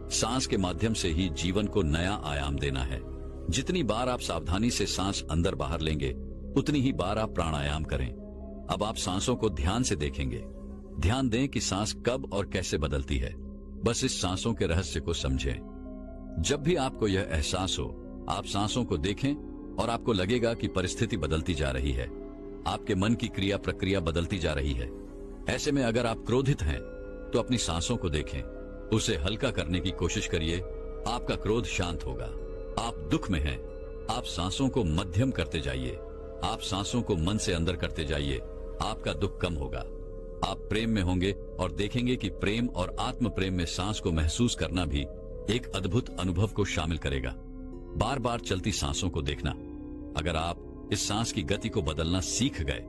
सांस के माध्यम से ही जीवन को नया आयाम देना है। जितनी बार आप सावधानी से सांस अंदर बाहर लेंगे, उतनी ही बार आप प्राणायाम करें। अब आप सांसों को ध्यान से देखेंगे। ध्यान दें कि सांस कब और कैसे बदलती है। बस इस सांसों के रहस्य को समझें। जब भी आपको यह एहसास हो, आप सांसों को देखें और आपको लगेगा कि परिस्थिति बदलती जा रही है, आपके मन की क्रिया प्रक्रिया बदलती जा रही है। ऐसे में अगर आप क्रोधित हैं तो अपनी सांसों को देखें, उसे हल्का करने की कोशिश करिए। आपका क्रोध शांत होगा। आप दुख में हैं, आप सांसों को मध्यम करते जाइए। आप सांसों को मन से अंदर करते जाइए, आपका दुख कम होगा। आप प्रेम में होंगे और देखेंगे कि प्रेम और आत्म प्रेम में सांस को महसूस करना भी एक अद्भुत अनुभव को शामिल करेगा। बार बार चलती सांसों को देखना। अगर आप इस सांस की गति को बदलना सीख गए,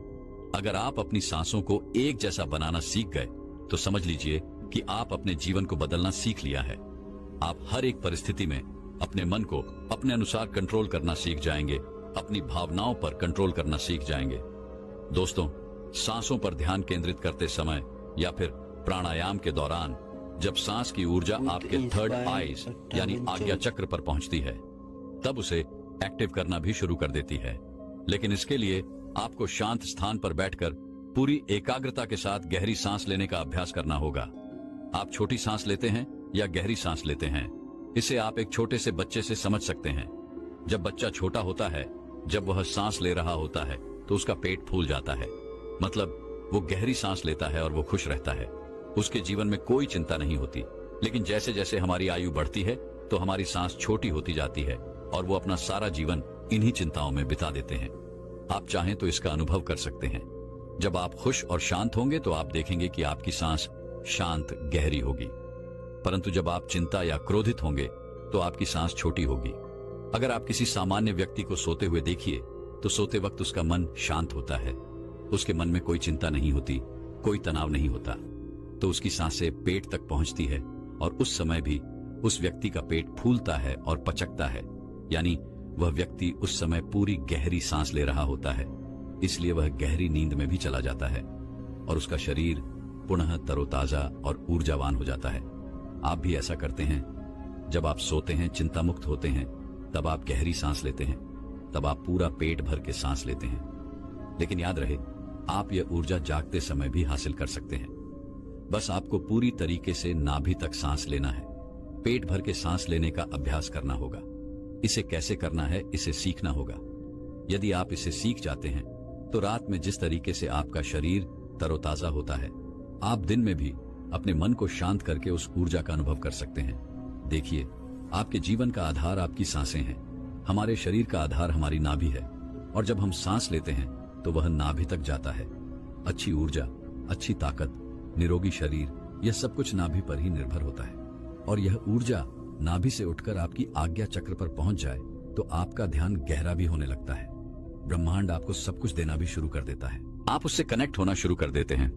अगर आप अपनी सांसों को एक जैसा बनाना सीख गए, तो समझ लीजिए कि आप अपने जीवन को बदलना सीख लिया है। आप हर एक परिस्थिति में अपने मन को अपने अनुसार कंट्रोल करना सीख जाएंगे, अपनी भावनाओं पर कंट्रोल करना सीख जाएंगे। दोस्तों, सांसों पर ध्यान केंद्रित करते समय या फिर प्राणायाम के दौरान जब सांस की ऊर्जा आपके थर्ड आईज यानी आज्ञा चक्र पर पहुंचती है, तब उसे एक्टिव करना भी शुरू कर देती है। लेकिन इसके लिए आपको शांत स्थान पर बैठकर पूरी एकाग्रता के साथ गहरी सांस लेने का अभ्यास करना होगा। आप छोटी सांस लेते हैं या गहरी सांस लेते हैं, इसे आप एक छोटे से बच्चे से समझ सकते हैं। जब बच्चा छोटा होता है, जब वह सांस ले रहा होता है, तो उसका पेट फूल जाता है। मतलब वो गहरी सांस लेता है और वो खुश रहता है। उसके जीवन में कोई चिंता नहीं होती। लेकिन जैसे जैसे हमारी आयु बढ़ती है, तो हमारी सांस छोटी होती जाती है और वो अपना सारा जीवन इन्हीं चिंताओं में बिता देते हैं। आप चाहें तो इसका अनुभव कर सकते हैं। जब आप खुश और शांत होंगे तो आप देखेंगे कि आपकी सांस शांत गहरी होगी। परंतु जब आप चिंता या क्रोधित होंगे तो आपकी सांस छोटी होगी। अगर आप किसी सामान्य व्यक्ति को सोते हुए देखिए, तो सोते वक्त उसका मन शांत होता है। उसके मन में कोई चिंता नहीं होती, कोई तनाव नहीं होता। तो उसकी सांसें पेट तक पहुंचती है और उस समय भी उस व्यक्ति का पेट फूलता है और पचकता है। यानी वह व्यक्ति उस समय पूरी गहरी सांस ले रहा होता है, इसलिए वह गहरी नींद में भी चला जाता है और उसका शरीर पुनः तरोताजा और ऊर्जावान हो जाता है। आप भी ऐसा करते हैं। जब आप सोते हैं, चिंता मुक्त होते हैं, तब आप गहरी सांस लेते हैं, तब आप पूरा पेट भर के सांस लेते हैं। लेकिन याद रहे, आप यह ऊर्जा जागते समय भी हासिल कर सकते हैं। बस आपको पूरी तरीके से नाभि तक सांस लेना है। पेट भर के सांस लेने का अभ्यास करना होगा। इसे कैसे करना है, इसे सीखना होगा। यदि आप इसे सीख जाते हैं, तो रात में जिस तरीके से आपका शरीर तरोताजा होता है, आप दिन में भी अपने मन को शांत करके उस ऊर्जा का अनुभव कर सकते हैं। देखिए, आपके जीवन का आधार आपकी सांसें हैं। हमारे शरीर का आधार हमारी नाभि है और जब हम सांस लेते हैं तो वह नाभि तक जाता है। अच्छी ऊर्जा, अच्छी ताकत, निरोगी शरीर, यह सब कुछ नाभि पर ही निर्भर होता है। और यह ऊर्जा नाभि से उठकर आपकी आज्ञा चक्र पर पहुंच जाए तो आपका ध्यान गहरा भी होने लगता है। ब्रह्मांड आपको सब कुछ देना भी शुरू कर देता है। आप उससे कनेक्ट होना शुरू कर देते हैं।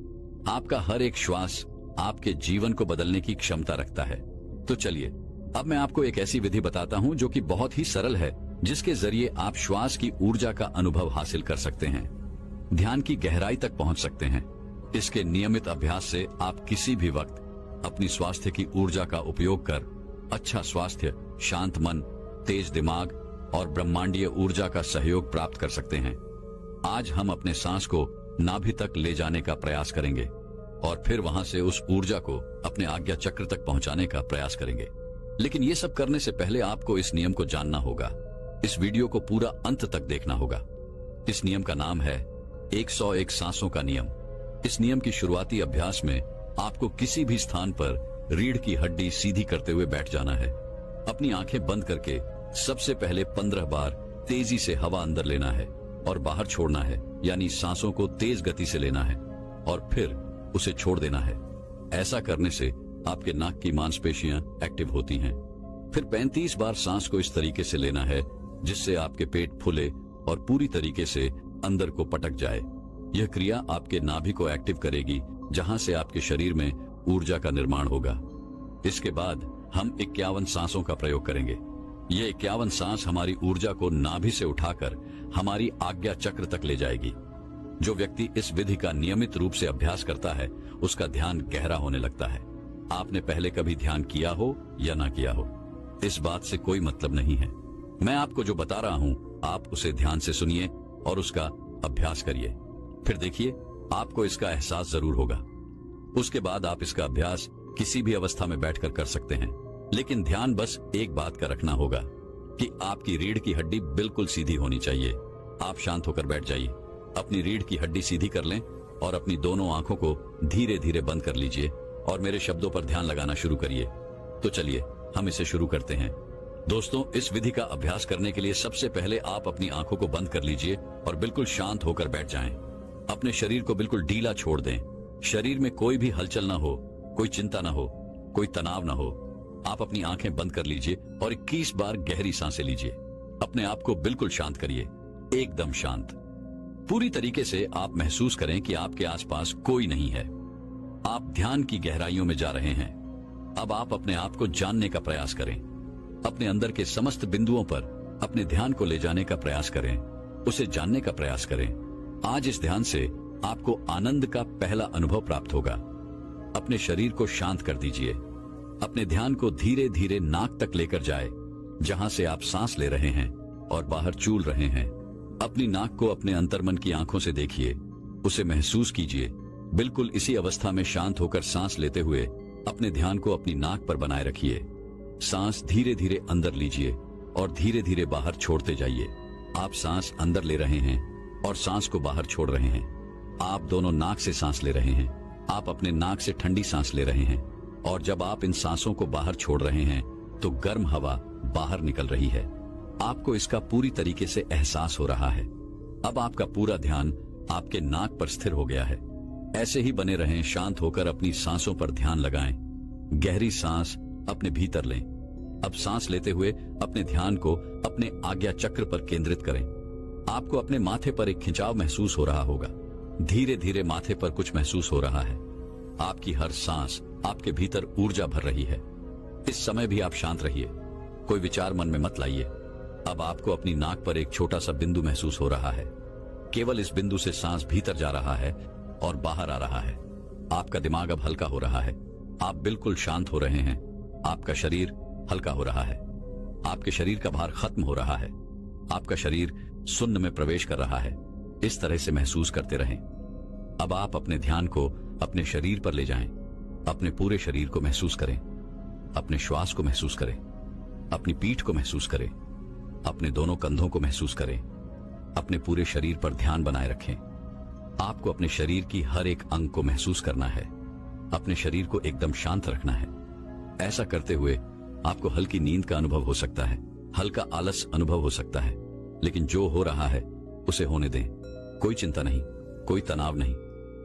आपका हर एक श्वास आपके जीवन को बदलने की क्षमता रखता है। तो चलिए, अब मैं आपको एक ऐसी विधि बताता हूं जो कि बहुत ही सरल है, जिसके जरिए आप श्वास की ऊर्जा का अनुभव हासिल कर सकते हैं, ध्यान की गहराई तक पहुंच सकते हैं। इसके नियमित अभ्यास से आप किसी भी वक्त अपनी स्वास्थ्य की ऊर्जा का उपयोग कर अच्छा स्वास्थ्य, शांत मन, तेज दिमाग और ब्रह्मांडीय ऊर्जा का सहयोग प्राप्त कर सकते हैं। आज हम अपने सांस को नाभि तक ले जाने का प्रयास करेंगे और फिर वहां से उस ऊर्जा को अपने आज्ञा चक्र तक पहुंचाने का प्रयास करेंगे। लेकिन ये सब करने से पहले आपको इस नियम को जानना होगा। इस वीडियो को पूरा अंत तक देखना होगा। इस नियम का नाम है 101 सांसों का नियम। इस नियम की शुरुआती अभ्यास में आपको किसी भी स्थान पर रीढ़ की हड्डी सीधी करते हुए बैठ जाना है। अपनी आंखें बंद करके सबसे पहले 15 बार तेजी से हवा अंदर लेना है और बाहर छोड़ना है, यानी सांसों को तेज गति से लेना है और फिर उसे छोड़ देना है। ऐसा करने से आपके नाक की मांसपेशियां एक्टिव होती हैं। फिर 35 बार सांस को इस तरीके से लेना है जिससे आपके पेट फूले और पूरी तरीके से अंदर को पटक जाए। यह क्रिया आपके नाभि को एक्टिव करेगी, जहां से आपके शरीर में ऊर्जा का निर्माण होगा। इसके बाद हम 51 सांसों का प्रयोग करेंगे। ये 51 सांस हमारी ऊर्जा को नाभि से उठाकर हमारी आज्ञा चक्र तक ले जाएगी। जो व्यक्ति इस विधि का नियमित रूप से अभ्यास करता है, उसका ध्यान गहरा होने लगता है। आपने पहले कभी ध्यान किया हो या ना किया हो, इस बात से कोई मतलब नहीं है। मैं आपको जो बता रहा हूं आप उसे ध्यान से सुनिए और उसका अभ्यास करिए। फिर देखिए आपको इसका एहसास जरूर होगा। उसके बाद आप इसका अभ्यास किसी भी अवस्था में बैठकर कर सकते हैं। लेकिन ध्यान बस एक बात का रखना होगा कि आपकी रीढ़ की हड्डी बिल्कुल सीधी होनी चाहिए। आप शांत होकर बैठ जाइए, अपनी रीढ़ की हड्डी सीधी कर लें और अपनी दोनों आंखों को धीरे धीरे बंद कर लीजिए और मेरे शब्दों पर ध्यान लगाना शुरू करिए। तो चलिए हम इसे शुरू करते हैं। दोस्तों, इस विधि का अभ्यास करने के लिए सबसे पहले आप अपनी आंखों को बंद कर लीजिए और बिल्कुल शांत होकर बैठ जाएं। अपने शरीर को बिल्कुल ढीला छोड़ दें। शरीर में कोई भी हलचल ना हो, कोई चिंता ना हो, कोई तनाव ना हो। आप अपनी आंखें बंद कर लीजिए और 21 बार गहरी सांसें लीजिए। अपने आप को बिल्कुल शांत करिए, एकदम शांत। पूरी तरीके से आप महसूस करें कि आपके आसपास कोई नहीं है। आप ध्यान की गहराइयों में जा रहे हैं। अब आप अपने आप को जानने का प्रयास करें। अपने अंदर के समस्त बिंदुओं पर अपने ध्यान को ले जाने का प्रयास करें, उसे जानने का प्रयास करें। आज इस ध्यान से आपको आनंद का पहला अनुभव प्राप्त होगा। अपने शरीर को शांत कर दीजिए। अपने ध्यान को धीरे धीरे नाक तक लेकर जाए, जहां से आप सांस ले रहे हैं और बाहर चूल रहे हैं। अपनी नाक को अपने अंतर्मन की आंखों से देखिए, उसे महसूस कीजिए। बिल्कुल इसी अवस्था में शांत होकर सांस लेते हुए अपने ध्यान को अपनी नाक पर बनाए रखिए। सांस धीरे धीरे अंदर लीजिए और धीरे धीरे बाहर छोड़ते जाइए। आप सांस अंदर ले रहे हैं और सांस को बाहर छोड़ रहे हैं। आप दोनों नाक से सांस ले रहे हैं। आप अपने नाक से ठंडी सांस ले रहे हैं और जब आप इन सांसों को बाहर छोड़ रहे हैं तो गर्म हवा बाहर निकल रही है। आपको इसका पूरी तरीके से एहसास हो रहा है। अब आपका पूरा ध्यान आपके नाक पर स्थिर हो गया है। ऐसे ही बने रहें, शांत होकर अपनी सांसों पर ध्यान लगाएं। गहरी सांस अपने भीतर लें। अब सांस लेते हुए अपने ध्यान को अपने आज्ञा चक्र पर केंद्रित करें। आपको अपने माथे पर एक खिंचाव महसूस हो रहा होगा। धीरे धीरे माथे पर कुछ महसूस हो रहा है। आपकी हर सांस आपके भीतर ऊर्जा भर रही है। इस समय भी आप शांत रहिए, कोई विचार मन में मत लाइए। अब आपको अपनी नाक पर एक छोटा सा बिंदु महसूस हो रहा है। केवल इस बिंदु से सांस भीतर जा रहा है और बाहर आ रहा है। आपका दिमाग अब हल्का हो रहा है। आप बिल्कुल शांत हो रहे हैं। आपका शरीर हल्का हो रहा है। आपके शरीर का भार खत्म हो रहा है। आपका शरीर शून्य में प्रवेश कर रहा है। इस तरह से महसूस करते रहें। अब आप अपने ध्यान को अपने शरीर पर ले जाएं। अपने पूरे शरीर को महसूस करें। अपने श्वास को महसूस करें। अपनी पीठ को महसूस करें। अपने दोनों कंधों को महसूस करें। अपने पूरे शरीर पर ध्यान बनाए रखें। आपको अपने शरीर की हर एक अंग को महसूस करना है। अपने शरीर को एकदम शांत रखना है। ऐसा करते हुए आपको हल्की नींद का अनुभव हो सकता है, हल्का आलस अनुभव हो सकता है, लेकिन जो हो रहा है उसे होने दें। कोई चिंता नहीं, कोई तनाव नहीं,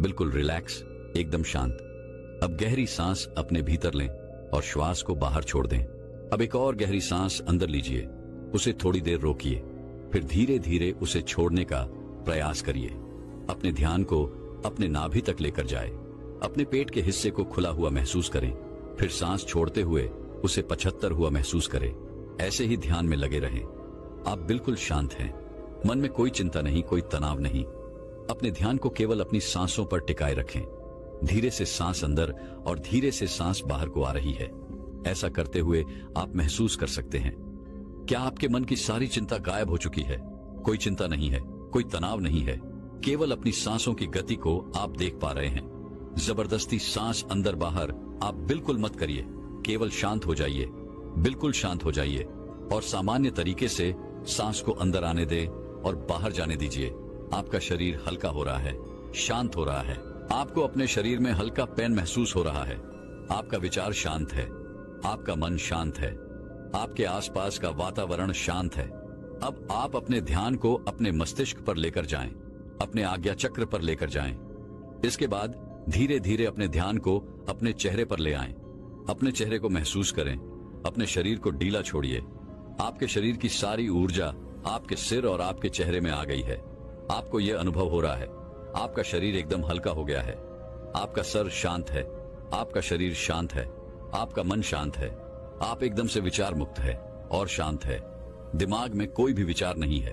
बिल्कुल रिलैक्स, एकदम शांत। अब गहरी सांस अपने भीतर लें और श्वास को बाहर छोड़ दें। अब एक और गहरी सांस अंदर लीजिए, उसे थोड़ी देर रोकिए, फिर धीरे धीरे उसे छोड़ने का प्रयास करिए। अपने ध्यान को अपने नाभि तक लेकर जाए। अपने पेट के हिस्से को खुला हुआ महसूस करें, फिर सांस छोड़ते हुए उसे 75 हुआ महसूस करें। ऐसे ही ध्यान में लगे रहें। आप बिल्कुल शांत हैं। मन में कोई चिंता नहीं, कोई तनाव नहीं। अपने ध्यान को केवल अपनी सांसों पर टिकाए रखें। धीरे से सांस अंदर और धीरे से सांस बाहर को आ रही है। ऐसा करते हुए आप महसूस कर सकते हैं क्या आपके मन की सारी चिंता गायब हो चुकी है। कोई चिंता नहीं है, कोई तनाव नहीं है, केवल अपनी सांसों की गति को आप देख पा रहे हैं। जबरदस्ती सांस अंदर बाहर आप बिल्कुल मत करिए। केवल शांत हो जाइए, बिल्कुल शांत हो जाइए और सामान्य तरीके से सांस को अंदर आने दें और बाहर जाने दीजिए। आपका शरीर हल्का हो रहा है, शांत हो रहा है। आपको अपने शरीर में हल्का पेन महसूस हो रहा है। आपका विचार शांत है, आपका मन शांत है, आपके आसपास का वातावरण शांत है। अब आप अपने ध्यान को अपने मस्तिष्क पर लेकर जाएं, अपने आज्ञा चक्र पर लेकर जाएं। इसके बाद धीरे धीरे अपने ध्यान को अपने चेहरे पर ले आएं। अपने चेहरे को महसूस करें। अपने शरीर को ढीला छोड़िए। आपके शरीर की सारी ऊर्जा आपके सिर और आपके चेहरे में आ गई है। आपको यह अनुभव हो रहा है आपका शरीर एकदम हल्का हो गया है। आपका सर शांत है, आपका शरीर शांत है, आपका मन शांत है। आप एकदम से विचार मुक्त है और शांत है। दिमाग में कोई भी विचार नहीं है,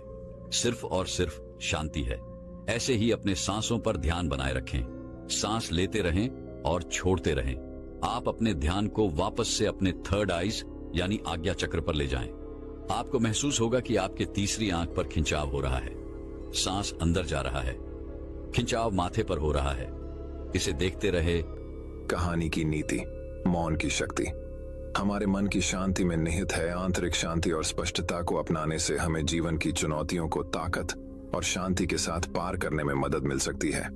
सिर्फ और सिर्फ शांति है। ऐसे ही अपने सांसों पर ध्यान बनाए रखें। सांस लेते रहें और छोड़ते रहें। आप अपने ध्यान को वापस से अपने थर्ड आइज यानी आज्ञा चक्र पर ले जाएं। आपको महसूस होगा कि आपके तीसरी आंख पर खिंचाव हो रहा है, सांस अंदर जा रहा है, खिंचाव माथे पर हो रहा है। इसे देखते रहे। कहानी की नीति, मौन की शक्ति। हमारे मन की शांति में निहित है। आंतरिक शांति और स्पष्टता को अपनाने से हमें जीवन की चुनौतियों को ताकत और शांति के साथ पार करने में मदद मिल सकती है।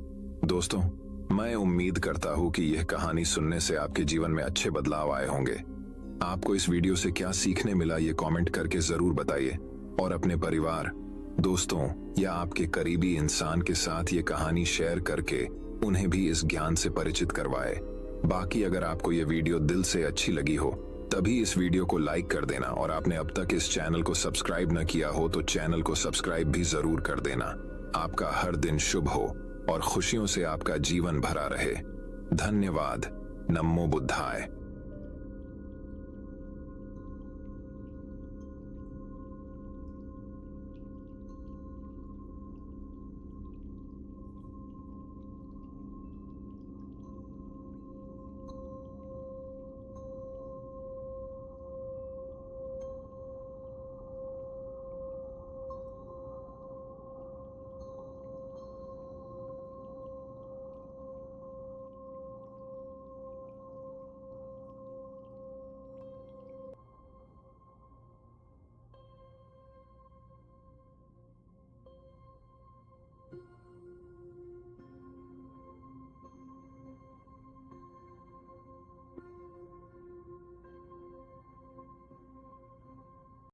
दोस्तों, मैं उम्मीद करता हूं कि यह कहानी सुनने से आपके जीवन में अच्छे बदलाव आए होंगे। आपको इस वीडियो से क्या सीखने मिला ये कमेंट करके जरूर बताइए और अपने परिवार, दोस्तों या आपके करीबी इंसान के साथ ये कहानी शेयर करके उन्हें भी इस ज्ञान से परिचित करवाए। बाकी अगर आपको ये वीडियो दिल से अच्छी लगी हो तभी इस वीडियो को लाइक कर देना और आपने अब तक इस चैनल को सब्सक्राइब न किया हो तो चैनल को सब्सक्राइब भी जरूर कर देना। आपका हर दिन शुभ हो और खुशियों से आपका जीवन भरा रहे। धन्यवाद। नमो बुद्धाय।